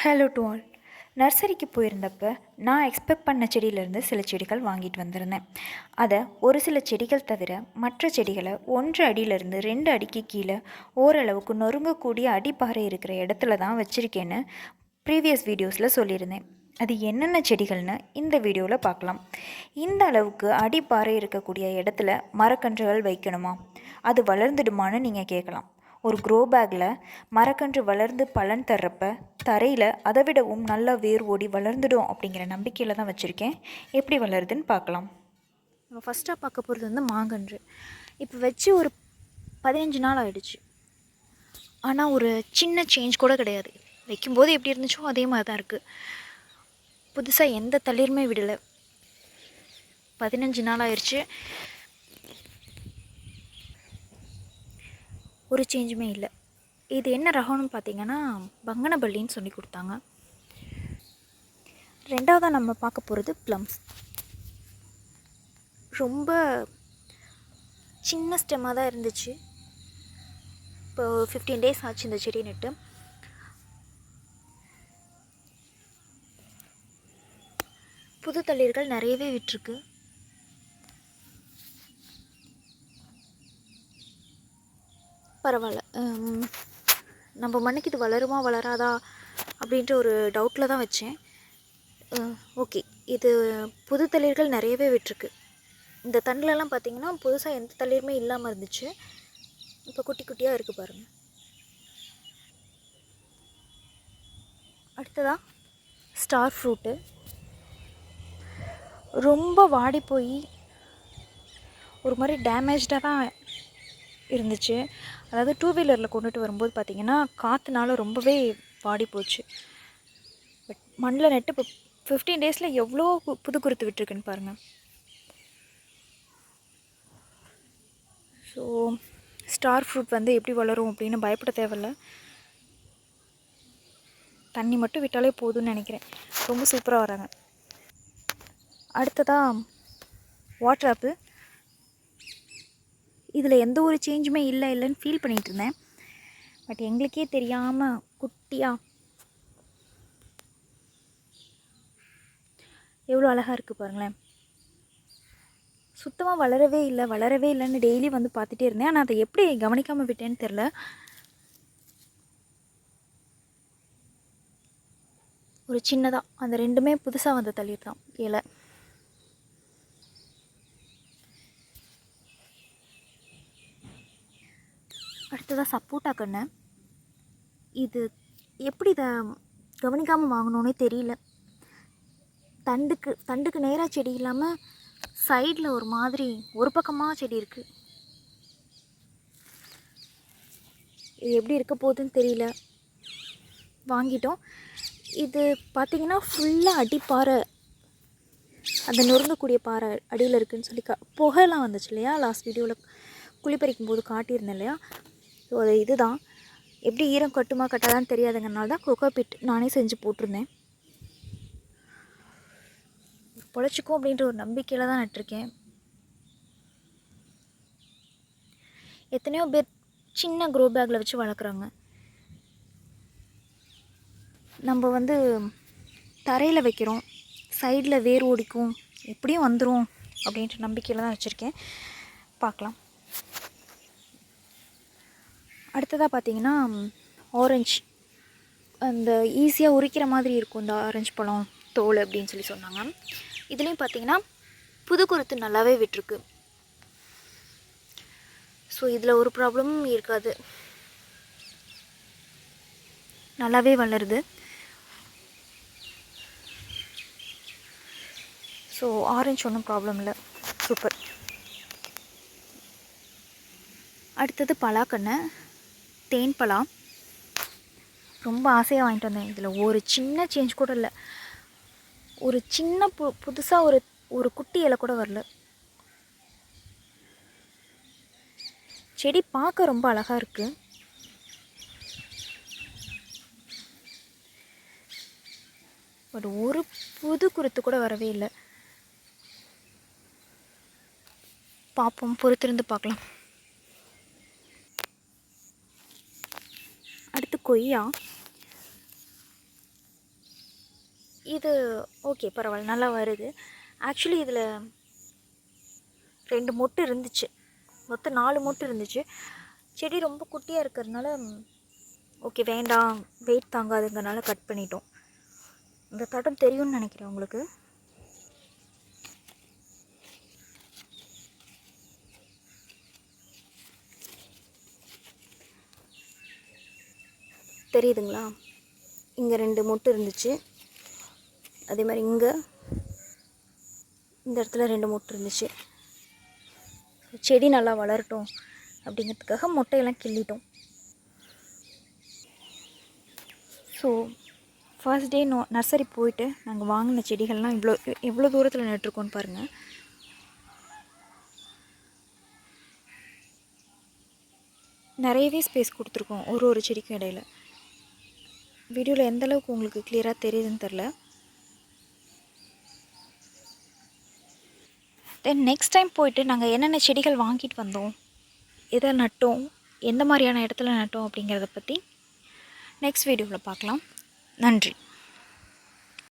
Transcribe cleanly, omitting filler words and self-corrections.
Hello to all. நர்சரிக்கு போயிருந்தப்ப நான் எக்ஸ்பெக்ட் பண்ண செடியிலேருந்து சில செடிகள் வாங்கிட்டு வந்திருந்தேன். அதை ஒரு சில செடிகள் தவிர மற்ற செடிகளை 1 அடியிலேருந்து 2 அடிக்கு கீழே ஓரளவுக்கு நொறுங்கக்கூடிய அடிப்பாறை இருக்கிற இடத்துல தான் வச்சுருக்கேன்னு ப்ரீவியஸ் வீடியோஸில் சொல்லியிருந்தேன். அது என்னென்ன செடிகள்னு இந்த வீடியோவில் பார்க்கலாம். இந்த அளவுக்கு அடிப்பாறை இருக்கக்கூடிய இடத்துல மரக்கன்றுகள் வைக்கணுமா, அது வளர்ந்துடுமான்னு நீங்கள் கேட்கலாம். ஒரு க்ரோ பேக்கில் மரக்கன்று வளர்ந்து பலன் தர்றப்ப தரையில் அதை விடவும் நல்லா வேர் ஓடி வளர்ந்துடும் அப்படிங்கிற நம்பிக்கையில் தான் வச்சுருக்கேன். எப்படி வளருதுன்னு பார்க்கலாம். நம்ம ஃபஸ்ட்டாக பார்க்க போகிறது வந்து மாங்கன்று. இப்போ வச்சு ஒரு 15 நாள் ஆகிடுச்சு. ஆனால் ஒரு சின்ன சேஞ்ச் கூட கிடையாது. வைக்கும்போது எப்படி இருந்துச்சோ அதே மாதிரி தான் இருக்குது. புதுசாக எந்த தளிருமே விடலை. 15 நாள் ஆயிடுச்சு, ஒரு சேஞ்சுமே இல்லை. இது என்ன ரகம்னு பார்த்தீங்கன்னா பங்கனப்பள்ளின்னு சொல்லி கொடுத்தாங்க. ரெண்டாவதாக நம்ம பார்க்க போகிறது ப்ளம்ஸ். ரொம்ப சின்ன ஸ்டெம்மாக தான் இருந்துச்சு. இப்போ 15 டேஸ் ஆச்சு இந்த செடி நட்டு. புது தளிர்கள் நிறையவே விட்டுருக்கு. பரவாயில்ல, நம்ம மண்ணுக்கு இது வளருமா வளராதா அப்படின்ற ஒரு டவுட்டில் தான் வச்சேன். ஓகே, இது புது தளிர்கள் நிறையவே விட்டுருக்கு. இந்த தண்டுலலாம் பார்த்திங்கன்னா புதுசாக எந்த தளிருமே இல்லாமல் இருந்துச்சு. இப்போ குட்டி குட்டியாக இருக்குது பாருங்கள். அடுத்ததாக ஸ்டார் ஃப்ரூட்டு. ரொம்ப வாடி போய் ஒரு மாதிரி டேமேஜ்டாக தான் இருந்துச்சு. அதாவது 2 வீலரில் கொண்டுட்டு வரும்போது பார்த்திங்கன்னா காற்றுனால ரொம்பவே வாடி போச்சு. பட் மண்ணில் நட்டு இப்போ 15 டேஸில் எவ்வளோ புது குருத்து விட்டுருக்குன்னு பாருங்கள். ஸோ ஸ்டார் ஃப்ரூட் வந்து எப்படி வளரும் அப்படின்னு பயப்பட தேவையில்ல. தண்ணி மட்டும் விட்டாலே போதும்னு நினைக்கிறேன். ரொம்ப சூப்பராக வராங்க. அடுத்ததாக வாட்டர் ஆப்பிள். இதில் எந்த ஒரு சேஞ்சுமே இல்லைன்னு ஃபீல் பண்ணிகிட்டு இருந்தேன். பட் எங்களுக்கே தெரியாமல் குட்டியாக எவ்வளோ அழகாக இருக்குது பாருங்களேன். சுத்தமாக வளரவே இல்லைன்னு டெய்லி வந்து பார்த்துட்டே இருந்தேன். ஆனால் அதை எப்படி கவனிக்காமல் விட்டேன்னு தெரில. ஒரு சின்னதாக அந்த 2மே புதுசாக வந்த தளிர் தான் இலை. அடுத்ததாக சப்போட்டா கன்று. இது எப்படி இதை கவனிக்காமல் வாங்கணுன்னே தெரியல. தண்டுக்கு நேராக செடி இல்லாமல் சைடில் ஒரு மாதிரி ஒரு பக்கமாக செடி இருக்குது. இது எப்படி இருக்க போகுதுன்னு தெரியல. வாங்கிட்டோம். இது பார்த்திங்கன்னா ஃபுல்லாக அடிப்பாறை, அந்த நொறுங்கக்கூடிய பாறை அடியில் இருக்குதுன்னு சொல்லி புகைலாம் வந்துச்சு இல்லையா, லாஸ்ட் வீடியோவில் குளிப்பறிக்கும் போது காட்டியிருந்தேன் இல்லையா. ஸோ அது இதுதான். எப்படி ஈரம் கட்டுமா கட்டாதான்னு தெரியாதுங்கனால தான் கொக்கோபிட் நானே செஞ்சு போட்டிருந்தேன். பொழைச்சிக்கும் அப்படின்ற ஒரு நம்பிக்கையில் தான் நட்டிருக்கேன். எத்தனையோ பேர் சின்ன க்ரோ பேக்கில் வச்சு வளர்க்குறாங்க. நம்ம வந்து தரையில் வைக்கிறோம், சைடில் வேர் ஓடிக்கும், எப்படியும் வந்துடும் அப்படின்ற நம்பிக்கையில் தான் வச்சுருக்கேன். பார்க்கலாம். அடுத்ததாக பார்த்திங்கன்னா ஆரஞ்சு. அந்த ஈஸியாக உரிக்கிற மாதிரி இருக்கும் இந்த ஆரஞ்சு பழம் தோல் அப்படின்னு சொல்லி சொன்னாங்க. இதுலேயும் பார்த்திங்கன்னா புது குருத்து நல்லாவே விட்டுருக்கு. ஸோ இதில் ஒரு ப்ராப்ளமும் இருக்காது, நல்லாவே வளருது. ஸோ ஆரஞ்சு ஒன்றும் ப்ராப்ளம் இல்லை, சூப்பர். அடுத்தது பலாக்கன்று, தேன் பலா. ரொம்ப ஆசையாக வாங்கிட்டு வந்தேன். இதில் ஒரு சின்ன சேஞ்ச் கூட இல்லை. ஒரு சின்ன புதுசாக ஒரு குட்டி இலை கூட வரல. செடி பார்க்க ரொம்ப அழகாக இருக்குது. பட் ஒரு புது குருத்து கூட வரவே இல்லை. பார்ப்போம், பொறுத்திருந்து பார்க்கலாம். அடுத்து கொய்யா. இது ஓகே, பரவாயில்ல, நல்லா வருது. ஆக்சுவலி இதில் 2 மொட்டு இருந்துச்சு, மொத்தம் 4 மொட்டு இருந்துச்சு. செடி ரொம்ப குட்டியாக இருக்கிறதுனால ஓகே வேண்டாம், வெயிட் தாங்காதுங்கிறனால கட் பண்ணிட்டோம். இந்த தடம் தெரியும்னு நினைக்கிறேன் உங்களுக்கு. தெரியுதுங்களா? இங்கே 2 மொட்டு இருந்துச்சு, அதே மாதிரி இங்கே இந்த இடத்துல 2 மொட்டு இருந்துச்சு. செடி நல்லா வளரட்டும் அப்படிங்கிறதுக்காக மொட்டையெல்லாம் கிள்ளிட்டோம். ஸோ ஃபர்ஸ்ட் டே நர்சரி போயிட்டு நாங்கள் வாங்கின செடிகள்லாம் எவ்வளோ தூரத்தில் நட்டுருக்கோன்னு பாருங்கள். நிறையவே ஸ்பேஸ் கொடுத்துருக்கோம் ஒரு செடிக்கும் இடையில. வீடியோவில் எந்தளவுக்கு உங்களுக்கு கிளியராக தெரியுதுன்னு தெரில. தென் நெக்ஸ்ட் டைம் போயிட்டு நாங்கள் என்னென்ன செடிகள் வாங்கிட்டு வந்தோம், எதை நட்டோம், எந்த மாதிரியான இடத்துல நட்டோம் அப்படிங்கிறத பற்றி நெக்ஸ்ட் வீடியோவில் பார்க்கலாம். நன்றி.